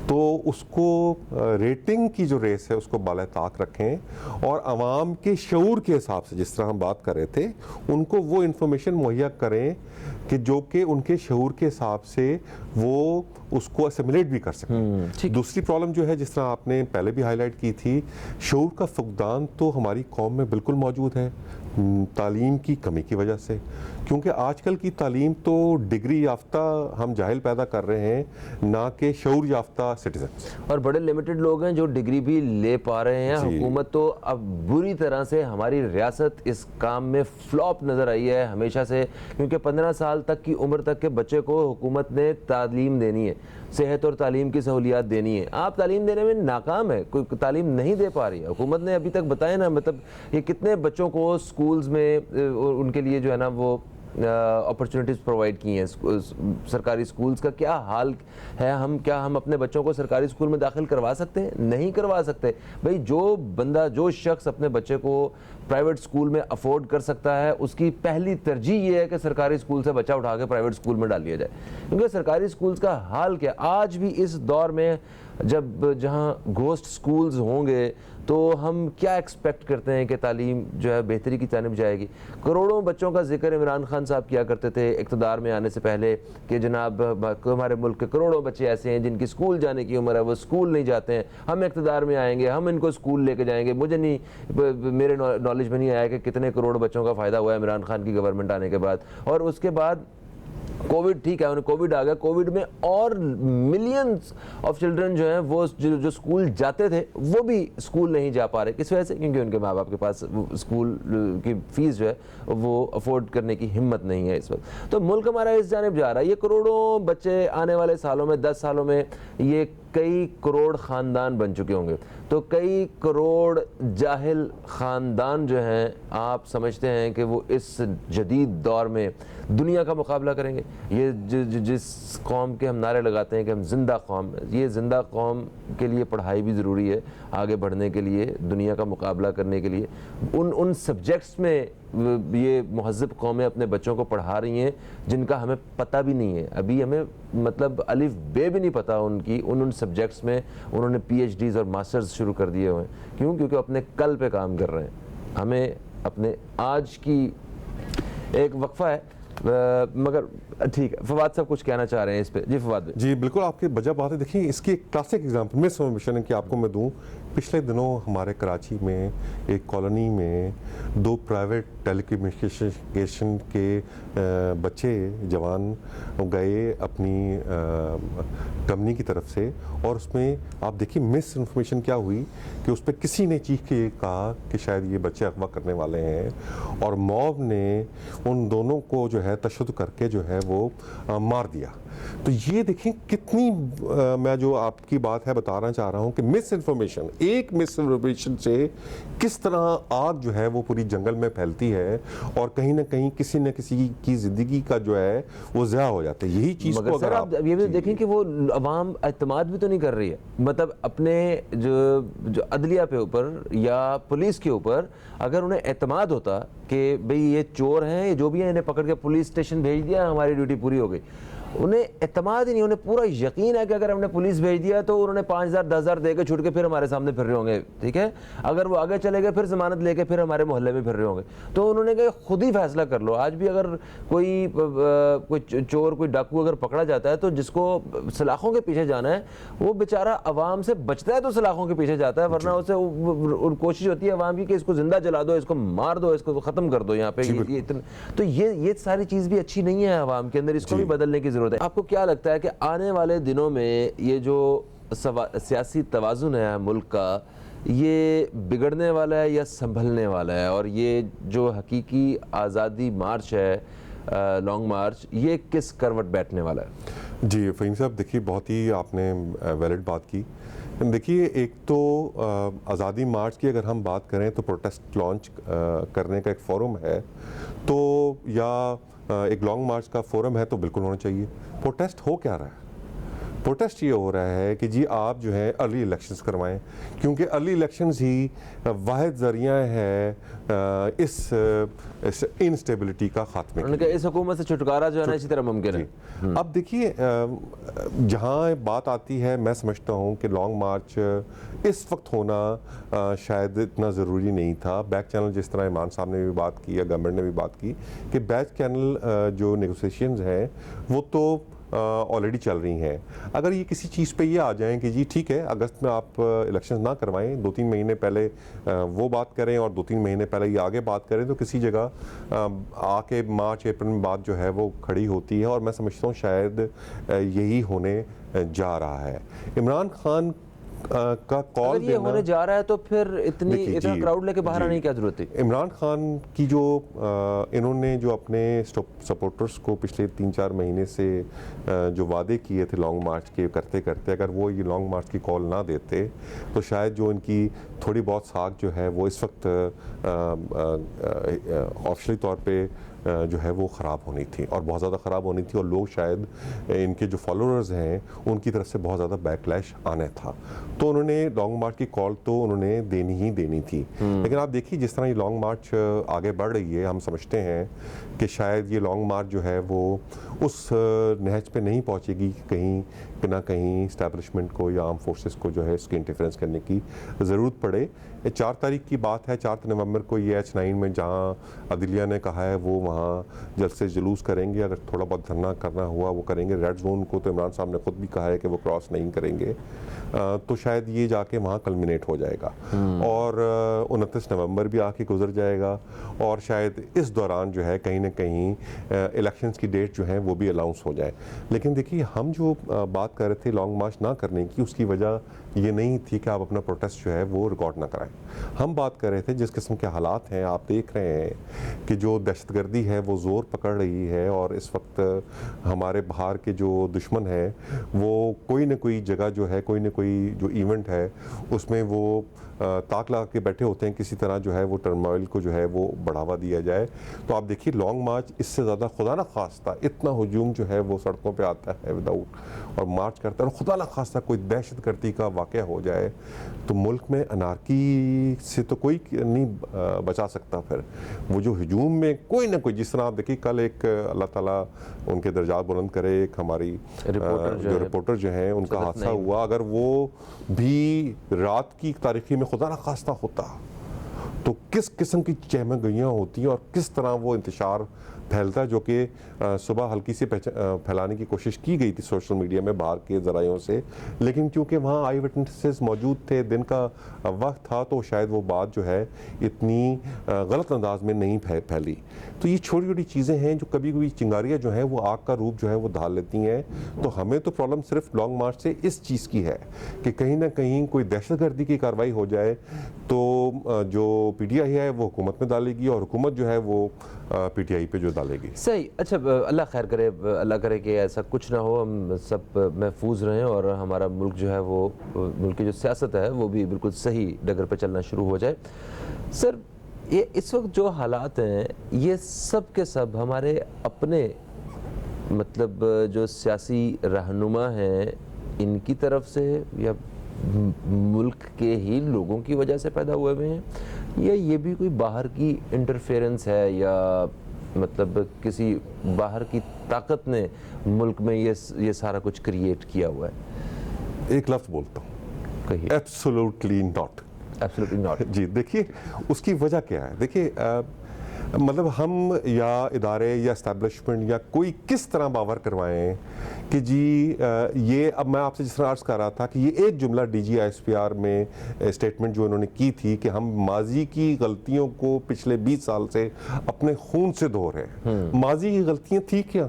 Speaker 3: تو اس کو ریٹنگ کی جو ریس ہے اس کو بالائے طاق رکھیں، اور عوام کے شعور کے حساب سے، جس طرح ہم بات کر رہے تھے، ان کو وہ انفارمیشن مہیا کریں کہ جو کہ ان کے شعور کے حساب سے وہ اس کو اسیمولیٹ بھی کر سکیں۔ دوسری پرابلم جو ہے، جس طرح آپ نے پہلے بھی ہائی لائٹ کی تھی، شعور کا فقدان تو ہماری قوم میں بالکل موجود ہے، تعلیم کی کمی کی وجہ سے۔ کیونکہ آج کل کی تعلیم تو ڈگری یافتہ ہم جاہل پیدا کر رہے ہیں، نہ کہ شعور یافتہ سٹیزنس.
Speaker 1: اور بڑے لمیٹڈ لوگ ہیں جو ڈگری بھی لے پا رہے ہیں. حکومت تو اب بری طرح سے، ہماری ریاست اس کام میں فلاپ نظر آئی ہے ہمیشہ سے، کیونکہ 15 سال تک کی عمر تک کے بچے کو حکومت نے تعلیم دینی ہے، صحت اور تعلیم کی سہولیات دینی ہے. آپ تعلیم دینے میں ناکام ہے، کوئی تعلیم نہیں دے پا رہی ہے حکومت نے ابھی تک. بتائیں نا، مطلب یہ کتنے بچوں کو سکولز میں ان کے لیے جو ہے نا وہ اپرچونٹیز پرووائڈ کی ہیں. سرکاری سکولز کا کیا حال ہے؟ کیا ہم اپنے بچوں کو سرکاری سکول میں داخل کروا سکتے ہیں؟ نہیں کروا سکتے. بھئی جو شخص اپنے بچے کو پرائیویٹ سکول میں افورڈ کر سکتا ہے، اس کی پہلی ترجیح یہ ہے کہ سرکاری سکول سے بچہ اٹھا کے پرائیویٹ سکول میں ڈال دیا جائے. کیونکہ سرکاری سکولز کا حال کیا آج بھی اس دور میں، جہاں گھوسٹ سکولز ہوں گے، تو ہم کیا ایکسپیکٹ کرتے ہیں کہ تعلیم جو ہے بہتری کی جانب جائے گی؟ کروڑوں بچوں کا ذکر عمران خان صاحب کیا کرتے تھے اقتدار میں آنے سے پہلے کہ جناب ہمارے ملک کے کروڑوں بچے ایسے ہیں جن کی سکول جانے کی عمر ہے، وہ سکول نہیں جاتے ہیں، ہم اقتدار میں آئیں گے، ہم ان کو سکول لے کے جائیں گے. مجھے نہیں، میرے نالج میں نہیں آیا کہ کتنے کروڑ بچوں کا فائدہ ہوا ہے عمران خان کی گورنمنٹ آنے کے بعد. اور اس کے بعد کووڈ، ٹھیک ہے، کووڈ آ گیا. کووڈ میں اور ملینز آف چلڈرن جو ہیں وہ جو اسکول جاتے تھے وہ بھی اسکول نہیں جا پا رہے. کس وجہ سے؟ کیونکہ ان کے ماں باپ کے پاس اسکول کی فیس جو ہے وہ افورڈ کرنے کی ہمت نہیں ہے اس وقت. تو ملک ہمارا اس جانب جا رہا ہے. یہ کروڑوں بچے آنے والے سالوں میں، 10 سالوں میں، یہ کئی کروڑ خاندان بن چکے ہوں گے. تو کئی کروڑ جاہل خاندان جو ہیں، آپ سمجھتے ہیں کہ وہ اس جدید دور میں دنیا کا مقابلہ کریں گے؟ یہ جس قوم کے ہم نعرے لگاتے ہیں کہ ہم زندہ قوم، یہ زندہ قوم کے لیے پڑھائی بھی ضروری ہے آگے بڑھنے کے لیے، دنیا کا مقابلہ کرنے کے لیے. ان سبجیکٹس میں یہ مہذب قومیں اپنے بچوں کو پڑھا رہی ہیں جن کا ہمیں پتہ بھی نہیں ہے. ابھی ہمیں مطلب الف بے بھی نہیں پتہ ان کی. ان سبجیکٹس میں انہوں نے پی ایچ ڈیز اور ماسٹرز شروع کر دیے ہوئے ہیں. کیوں؟ کیونکہ اپنے کل پہ کام کر رہے ہیں. ہمیں اپنے آج کی ایک وقفہ ہے مگر ٹھیک ہے. فواد صاحب کچھ کہنا چاہ رہے ہیں اس پہ. جی فواد.
Speaker 3: جی بالکل، آپ کی بجا بات ہے. دیکھیں اس کی ایک کلاسک ایگزامپل مس انفارمیشن ہے کہ آپ کو میں دوں. پچھلے دنوں ہمارے کراچی میں ایک کالونی میں 2 پرائیویٹ ٹیلی کمیونیکیشن کے بچے جوان گئے اپنی کمپنی کی طرف سے، اور اس میں آپ دیکھیے مس انفارمیشن کیا ہوئی کہ اس پہ کسی نے چیخ کے کہا کہ شاید یہ بچے اغوا کرنے والے ہیں، اور موب نے ان دونوں کو جو ہے تشدد کر کے جو ہے وہ مار دیا. تو یہ دیکھیں کتنی میں جو آپ کی بات ہے بتانا چاہ رہا ہوں کہ مس انفارمیشن، ایک مس انفارمیشن سے کس طرح آگ جو ہے وہ پوری جنگل میں پھیلتی ہے، اور کہیں نہ کہیں کسی نہ کسی کی زندگی کا جو ہے وہ ضیاع ہو جاتا ہے. یہی چیز کو
Speaker 1: اگر آپ یہ بھی دیکھیں کہ وہ عوام اعتماد بھی تو نہیں کر رہی ہے. مطلب اپنے جو عدلیہ پہ اوپر یا پولیس کے اوپر اگر انہیں اعتماد ہوتا کہ بھئی یہ چور ہیں، یہ جو بھی ہیں، انہیں پکڑ کے پولیس اسٹیشن بھیج دیا، ہماری ڈیوٹی پوری ہو گئی. انہیں اعتماد ہی نہیں. انہیں پورا یقین ہے کہ اگر ہم نے پولیس بھیج دیا تو انہوں نے 5,000 10,000 دے کے چھوٹ کے پھر ہمارے سامنے پھر رہے ہوں گے. ٹھیک ہے، اگر وہ آگے چلے گئے پھر ضمانت لے کے پھر ہمارے محلے میں پھر رہے ہوں گے. تو انہوں نے کہا خود ہی فیصلہ کر لو. آج بھی اگر کوئی چور، کوئی ڈاکو اگر پکڑا جاتا ہے تو جس کو سلاخوں کے پیچھے جانا ہے وہ بیچارہ عوام سے بچتا ہے تو سلاخوں کے پیچھے جاتا ہے، ورنہ اسے کوشش ہوتی ہے عوام کی کہ اس کو زندہ جلا دو، اس کو مار دو، اس کو ختم کر دو یہاں پہ. تو یہ ساری چیز بھی اچھی نہیں ہے عوام کے اندر. اس کو بھی بدلنے کی ضرورت ہے. آپ کو کیا لگتا ہے کہ آنے والے دنوں میں یہ جو سیاسی توازن ہے ملک کا، یہ بگڑنے والا ہے یا سنبھلنے والا ہے؟ اور یہ جو حقیقی آزادی مارچ ہے، لانگ مارچ، یہ کس کروٹ بیٹھنے والا ہے؟
Speaker 3: جی فہیم صاحب، دیکھیے بہت ہی آپ نے ویلڈ بات کی. دیکھیے ایک تو آزادی مارچ کی اگر ہم بات کریں تو پروٹیسٹ لانچ کرنے کا ایک فورم ہے، تو یا ایک لانگ مارچ کا فورم ہے تو بالکل ہونا چاہیے. پروٹیسٹ ہو کیا رہا ہے؟ پروٹیسٹ یہ ہو رہا ہے کہ جی آپ جو ہے ارلی الیکشنز کروائیں، کیونکہ ارلی الیکشنز ہی واحد ذریعہ ہے اس انسٹیبلٹی کا خاتمے
Speaker 1: انہوں نے کہا اس حکومت سے چھٹکارا جو ہے نا اسی طرح ممکن ہے.
Speaker 3: اب دیکھیے جہاں بات آتی ہے، میں سمجھتا ہوں کہ لانگ مارچ اس وقت ہونا شاید اتنا ضروری نہیں تھا. بیک چینل جس طرح عمران صاحب نے بھی بات کی یا گورنمنٹ نے بھی بات کی کہ بیک چینل جو نیگوسیشنز ہیں وہ تو آلریڈی چل رہی ہیں. اگر یہ کسی چیز پہ یہ آ جائیں کہ جی ٹھیک ہے اگست میں آپ الیکشن نہ کروائیں, 2-3 مہینے پہلے وہ بات کریں اور 2-3 مہینے پہلے یہ آگے بات کریں, تو کسی جگہ آ کے مارچ اپریل میں بات جو ہے وہ کھڑی ہوتی ہے, اور میں سمجھتا ہوں شاید یہی ہونے جا رہا ہے. عمران خان کا کال
Speaker 1: اگر یہ ہونے جا رہا ہے تو پھر اتنا کراؤڈ لے کے باہر آنے کی کیا ضرورت تھی؟
Speaker 3: عمران خان کی جو انہوں نے جو اپنے سپورٹرز کو پچھلے 3-4 مہینے سے جو وعدے کیے تھے لانگ مارچ کے کرتے کرتے, اگر وہ یہ لانگ مارچ کی کال نہ دیتے تو شاید جو ان کی تھوڑی بہت ساکھ جو ہے وہ اس وقت آفیشلی طور پہ جو ہے وہ خراب ہونی تھی, اور بہت زیادہ خراب ہونی تھی, اور لوگ شاید ان کے جو فالوورز ہیں ان کی طرف سے بہت زیادہ بیک لیش آنا تھا. تو انہوں نے لانگ مارچ کی کال تو انہوں نے دینی تھی. لیکن آپ دیکھیے جس طرح یہ لانگ مارچ آگے بڑھ رہی ہے, ہم سمجھتے ہیں کہ شاید یہ لانگ مارچ جو ہے وہ اس نہج پہ نہیں پہنچے گی کہ کہیں نہ کہیں اسٹیبلشمنٹ کو یا آرم فورسز کو جو ہے اس کی انٹرفیرنس کرنے کی ضرورت پڑے. 4 تاریخ کی بات ہے, 4 نومبر کو یہ H9 میں جہاں عدلیہ نے کہا ہے وہ وہاں جلسے جلوس کریں گے, اگر تھوڑا بہت دھرنا کرنا ہوا وہ کریں گے. ریڈ زون کو تو عمران صاحب نے خود بھی کہا ہے کہ وہ کراس نہیں کریں گے, تو شاید یہ جا کے وہاں کلمینیٹ ہو جائے گا, اور 29 نومبر بھی آ کے گزر جائے گا, اور شاید اس دوران جو ہے کہیں نہ کہیں الیکشنز کی ڈیٹ جو ہیں وہ بھی اناؤنس ہو جائے. لیکن دیکھیے ہم جو بات کر رہے تھے لانگ مارچ نہ کرنے کی, اس کی وجہ یہ نہیں تھی کہ آپ اپنا پروٹیسٹ جو ہے وہ ریکارڈ نہ کرائیں. ہم بات کر رہے تھے جس قسم کے حالات ہیں, آپ دیکھ رہے ہیں کہ جو دہشت گردی ہے وہ زور پکڑ رہی ہے, اور اس وقت ہمارے باہر کے جو دشمن ہیں وہ کوئی نہ کوئی جگہ جو ہے, کوئی نہ کوئی جو ایونٹ ہے اس میں وہ تاک لگا کے بیٹھے ہوتے ہیں, کسی طرح جو ہے وہ ٹرموائل کو جو ہے وہ بڑھاوا دیا جائے. تو آپ دیکھیے لانگ مارچ اس سے زیادہ خدا نہ خواستہ اتنا ہجوم جو ہے وہ سڑکوں پہ آتا ہے وداؤٹ اور مارچ کرتا ہے, اور خدا نہ خواستہ کوئی دہشت گردی کا واقعہ ہو جائے تو ملک میں انارکی سے تو کوئی نہیں بچا سکتا. پھر وہ جو ہجوم میں کوئی نہ کوئی, جس طرح آپ دیکھیے کل ایک اللہ تعالیٰ ان کے درجات بلند کرے, ایک ہماری جو رپورٹر جو ہیں ان کا حادثہ ہوا, اگر وہ بھی رات کی تاریخی میں خدا نہ خواستہ ہوتا تو کس قسم کی چہمہ گئیاں ہوتی ہیں اور کس طرح وہ انتشار پھیلتا, جو کہ صبح ہلکی سے پھیلانے کی کوشش کی گئی تھی سوشل میڈیا میں باہر کے ذرائعوں سے, لیکن کیونکہ وہاں آئی وٹنسز موجود تھے, دن کا وقت تھا, تو شاید وہ بات جو ہے اتنی غلط انداز میں نہیں پھیلی. تو یہ چھوٹی چھوٹی چیزیں ہیں جو کبھی کبھی چنگاریاں جو ہیں وہ آگ کا روپ جو ہے وہ ڈھال لیتی ہیں. تو ہمیں تو پرابلم صرف لانگ مارچ سے اس چیز کی ہے کہ کہیں نہ کہیں کوئی دہشت گردی کی کارروائی ہو جائے تو جو PTI ہے وہ حکومت میں ڈالے گی, اور حکومت جو ہے وہ PTI پہ جو ڈالے گی.
Speaker 1: صحیح. اچھا اللہ خیر کرے, اللہ کرے کہ ایسا کچھ نہ ہو, ہم سب محفوظ رہیں اور ہمارا ملک جو ہے وہ ملک کی جو سیاست ہے وہ بھی بالکل صحیح ڈگر پہ چلنا شروع ہو جائے. سر یہ اس وقت جو حالات ہیں یہ سب کے سب ہمارے اپنے مطلب جو سیاسی رہنما ہیں ان کی طرف سے یا ملک کے ہی لوگوں کی وجہ سے پیدا ہوئے ہیں, یا یہ بھی کوئی باہر کی انٹرفیرنس ہے, یا مطلب کسی باہر کی طاقت نے ملک میں یہ سارا کچھ کریٹ کیا ہوا ہے؟
Speaker 3: ایک لفظ بولتا ہوں,
Speaker 1: کہیے.
Speaker 3: Absolutely not.
Speaker 1: Absolutely not.
Speaker 3: جی دیکھیے اس کی وجہ کیا ہے. دیکھیے مطلب ہم یا ادارے یا اسٹیبلشمنٹ یا کوئی کس طرح باور کروائیں کہ جی یہ, اب میں آپ سے جس طرح عرض کر رہا تھا کہ یہ ایک جملہ DG ISPR میں اسٹیٹمنٹ جو انہوں نے کی تھی کہ ہم ماضی کی غلطیوں کو پچھلے 20 سال سے اپنے خون سے دھو رہے ہیں. ماضی کی غلطیاں تھی کیا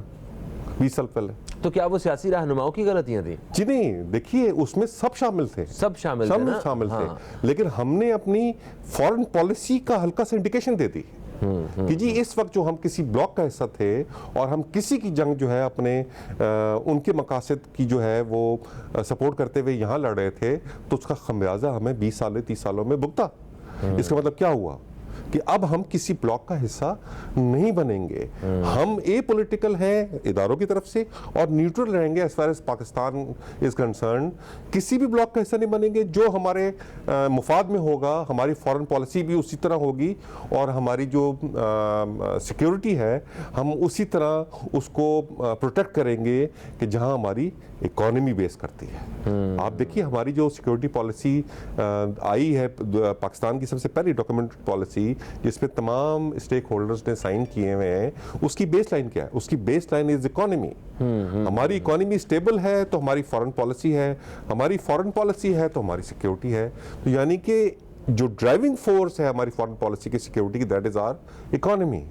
Speaker 3: 20 سال پہلے؟
Speaker 1: تو کیا وہ سیاسی رہنماؤں کی غلطیاں تھیں؟
Speaker 3: جی نہیں, دیکھیے اس میں سب شامل تھے,
Speaker 1: سب شامل تھے,
Speaker 3: لیکن ہم نے اپنی فارن پالیسی کا ہلکا سے انڈیکیشن دے دی کہ جی اس وقت جو ہم کسی بلاک کا حصہ تھے اور ہم کسی کی جنگ جو ہے اپنے ان کے مقاصد کی جو ہے وہ سپورٹ کرتے ہوئے یہاں لڑ رہے تھے, تو اس کا خمیازہ ہمیں 20 سال 30 سالوں میں بھگتا. اس کا مطلب کیا ہوا کہ اب ہم کسی بلاک کا حصہ نہیں بنیں گے, ہم اے پولیٹیکل ہیں اداروں کی طرف سے اور نیوٹرل رہیں گے as far as Pakistan is concern. کسی بھی بلاک کا حصہ نہیں بنیں گے, جو ہمارے مفاد میں ہوگا ہماری فارن پالیسی بھی اسی طرح ہوگی, اور ہماری جو سیکیورٹی ہے ہم اسی طرح اس کو پروٹیکٹ کریں گے کہ جہاں ہماری اکانومی بیس کرتی ہے. آپ دیکھیے ہماری جو سیکیورٹی پالیسی آئی ہے پاکستان کی سب سے پہلی ڈاکومنٹ پالیسی جس پہ تمام اسٹیک ہولڈرز نے سائن کیے ہوئے ہیں، اس کی بیس لائن کیا ہے؟ اس کی بیس لائن از اکانومی. ہماری اکانومی اسٹیبل ہے تو ہماری فارن پالیسی ہے، ہماری فارن پالیسی ہے تو ہماری سیکیورٹی ہے. تو یعنی کہ جو ڈرائیونگ فورس ہے ہماری فارن پالیسی کی سیکیورٹی کی، دیٹ از آر اکانومی.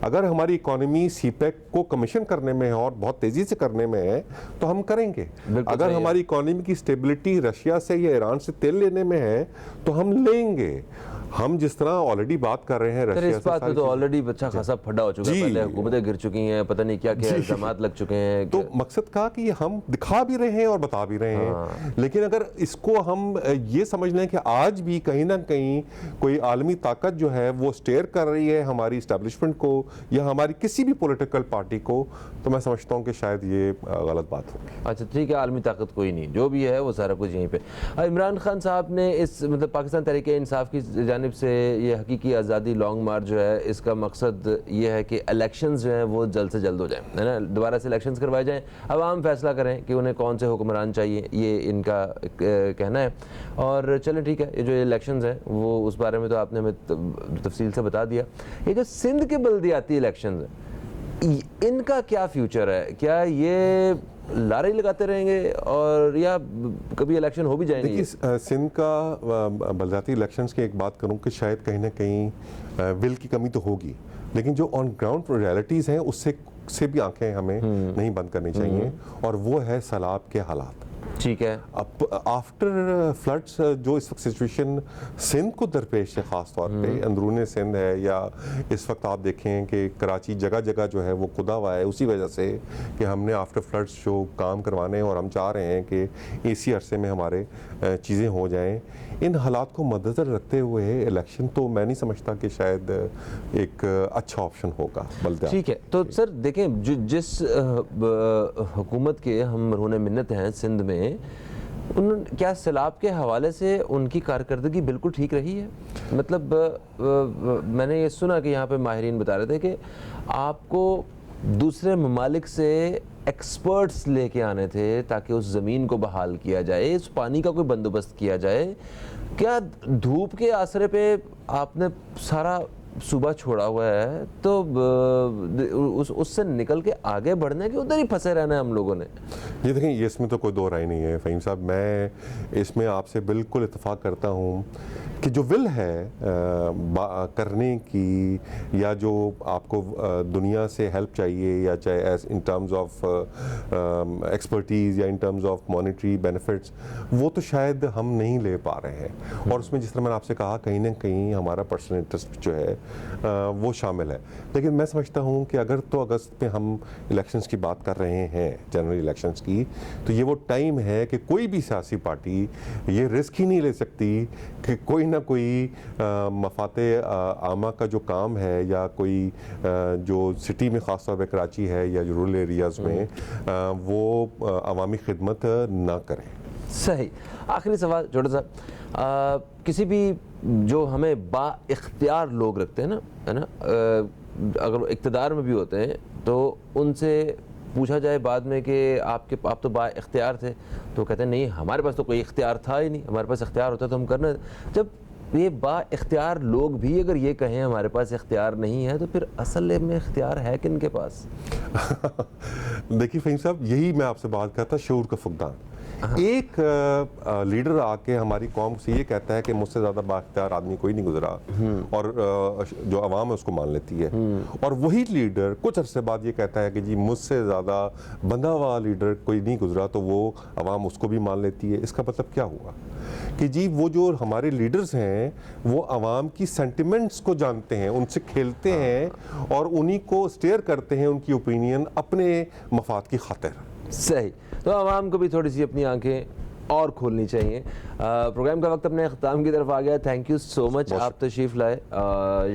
Speaker 3: اگر ہماری اکانومی سی پیک کو کمیشن کرنے میں ہے اور بہت تیزی سے کرنے میں ہے تو ہم کریں گے. اگر ہماری اکانومی کی اسٹیبلٹی رشیا سے یا ایران سے تیل لینے میں ہے تو ہم لیں گے. ہم جس طرح آلریڈی بات کر رہے ہیں رشیا سے،
Speaker 1: اس بات پہ تو آلریڈی اچھا خاصا پھڈا ہو چکا ہے، پہلے حکومتیں گر چکی ہیں، پتہ نہیں کیا کیا الزامات لگ چکے ہیں.
Speaker 3: تو مقصد کہا کہ ہم دکھا بھی رہے ہیں اور بتا بھی رہے ہیں. لیکن اگر اس کو ہم یہ سمجھ لیں کہ آج بھی کہیں نہ کہیں کوئی عالمی طاقت جو ہے وہ اسٹیئر کر رہی ہے ہماری اسٹیبلشمنٹ کو یا ہماری کسی بھی پولیٹیکل پارٹی کو، تو میں سمجھتا ہوں کہ شاید یہ غلط بات ہوگی.
Speaker 1: اچھا ٹھیک ہے، عالمی طاقت کوئی نہیں، جو بھی ہے وہ سارا کچھ یہیں پہ. عمران خان صاحب نے اس مطلب پاکستان تحریک انصاف کی جانب سے یہ حقیقی آزادی لانگ مارچ جو ہے، اس کا مقصد یہ ہے کہ الیکشنز جو ہیں وہ جلد سے جلد ہو جائیں، ہے نا، دوبارہ سے الیکشنز کروائے جائیں، عوام فیصلہ کریں کہ انہیں کون سے حکمران چاہیے، یہ ان کا کہنا ہے. اور چلیں ٹھیک ہے، یہ جو الیکشنز ہیں وہ اس بارے میں تو آپ نے ہمیں تفصیل سے بتا دیا. یہ جو سندھ کے بلدیاتی الیکشنز ہیں، ان کا کیا فیوچر ہے؟ کیا یہ لارے لگاتے رہیں گے اور یا کبھی الیکشن ہو بھی جائیں گے؟
Speaker 3: دیکھیے سندھ کا بلدیاتی الیکشنز کی ایک بات کروں کہ شاید کہیں نہ کہیں ول کی کمی تو ہوگی، لیکن جو آن گراؤنڈ ریالٹیز ہیں اس سے بھی آنکھیں ہمیں نہیں بند کرنی چاہیے، اور وہ ہے سیلاب کے حالات.
Speaker 1: ٹھیک ہے،
Speaker 3: اب آفٹر فلڈس جو اس وقت سچویشن سندھ کو درپیش ہے، خاص طور پہ اندرون سندھ ہے، یا اس وقت آپ دیکھیں کہ کراچی جگہ جگہ جو ہے وہ کھدا ہوا ہے، اسی وجہ سے کہ ہم نے آفٹر فلڈس جو کام کروانے ہیں اور ہم چاہ رہے ہیں کہ اسی عرصے میں ہمارے چیزیں ہو جائیں. ان حالات کو مد نظر رکھتے ہوئے الیکشن تو میں نہیں سمجھتا کہ شاید ایک اچھا آپشن ہوگا بلدیات.
Speaker 1: ٹھیک ہے، تو سر دیکھیں جس حکومت کے ہم مرہون منت ہیں سندھ میں، کیا سیلاب کے حوالے سے ان کی کارکردگی بالکل ٹھیک رہی ہے؟ مطلب میں نے یہ سنا کہ یہاں پہ ماہرین بتا رہے تھے کہ آپ کو دوسرے ممالک سے ایکسپرٹس لے کے آنے تھے تاکہ اس زمین کو بحال کیا جائے، اس پانی کا کوئی بندوبست کیا جائے. کیا دھوپ کے آسرے پہ آپ نے سارا صوبہ چھوڑا ہوا ہے تو اس سے نکل کے آگے بڑھنے کے ادھر ہی پھنسے رہنا ہے ہم لوگوں نے؟
Speaker 3: یہ دیکھیں، یہ اس میں تو کوئی دو رائے نہیں ہے فہیم صاحب. میں اس میں آپ سے بالکل اتفاق کرتا ہوں کہ جو ول ہے کرنے کی، یا جو آپ کو دنیا سے ہیلپ چاہیے، یا چاہے ان ٹرمز آف ایکسپرٹیز یا in terms of monetary benefits, وہ تو شاید ہم نہیں لے پا رہے ہیں. اور اس میں جس طرح میں نے آپ سے کہا کہیں نہ کہیں ہمارا پرسنل انٹرسٹ جو ہے وہ شامل ہے. لیکن میں سمجھتا ہوں کہ اگر تو اگست میں ہم الیکشنز کی بات کر رہے ہیں، جنرل الیکشنز کی، تو یہ وہ ٹائم ہے کہ کوئی بھی سیاسی پارٹی یہ رسک ہی نہیں لے سکتی کہ کوئی نہ کوئی مفاد عامہ کا جو کام ہے، یا کوئی جو سٹی میں خاص طور پہ کراچی ہے یا رورل ایریاز میں، وہ عوامی خدمت نہ کریں.
Speaker 1: صحیح. آخری سوال چھوٹا سا، کسی بھی جو ہمیں با اختیار لوگ رکھتے ہیں نا، ہے نا، اگر وہ اقتدار میں بھی ہوتے ہیں تو ان سے پوچھا جائے بعد میں کہ آپ تو با اختیار تھے، تو کہتے ہیں نہیں ہمارے پاس تو کوئی اختیار تھا ہی نہیں، ہمارے پاس اختیار ہوتا تو ہم کرنا. جب یہ با اختیار لوگ بھی اگر یہ کہیں ہمارے پاس اختیار نہیں ہے، تو پھر اصل میں اختیار ہے کن کے پاس؟
Speaker 3: دیکھیے فہیم صاحب، یہی میں آپ سے بات کرتا، شعور کا فقدان. ایک لیڈر آ کے ہماری قوم سے یہ کہتا ہے کہ مجھ سے زیادہ بااختیار آدمی کوئی نہیں گزرا، اور جو عوام ہے اس کو مان لیتی ہے. اور وہی لیڈر کچھ عرصے بعد یہ کہتا ہے کہ جی مجھ سے زیادہ بندہ ہوا لیڈر کوئی نہیں گزرا، تو وہ عوام اس کو بھی مان لیتی ہے. اس کا مطلب کیا ہوا کہ جی وہ جو ہمارے لیڈرز ہیں وہ عوام کی سینٹیمنٹس کو جانتے ہیں، ان سے کھیلتے ہیں اور انہی کو اسٹیئر کرتے ہیں ان کی اوپینین اپنے مفاد کی خاطر.
Speaker 1: صحیح. تو عوام کو بھی تھوڑی سی اپنی آنکھیں اور کھولنی چاہیے. پروگرام کا وقت اپنے اختتام کی طرف آ گیا. تھینک یو سو مچ، آپ تشریف لائے.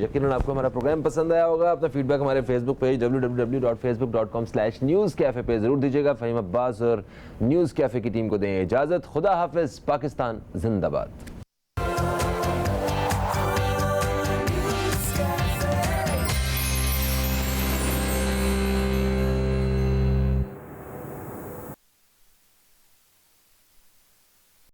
Speaker 1: یقیناً آپ کو ہمارا پروگرام پسند آیا ہوگا. اپنا فیڈ بیک ہمارے فیس بک پیج www.facebook.com/newscafe پہ ضرور دیجیے گا. فہیم عباس اور نیوز کیفے کی ٹیم کو دیں اجازت. خدا حافظ. پاکستان زندہ باد.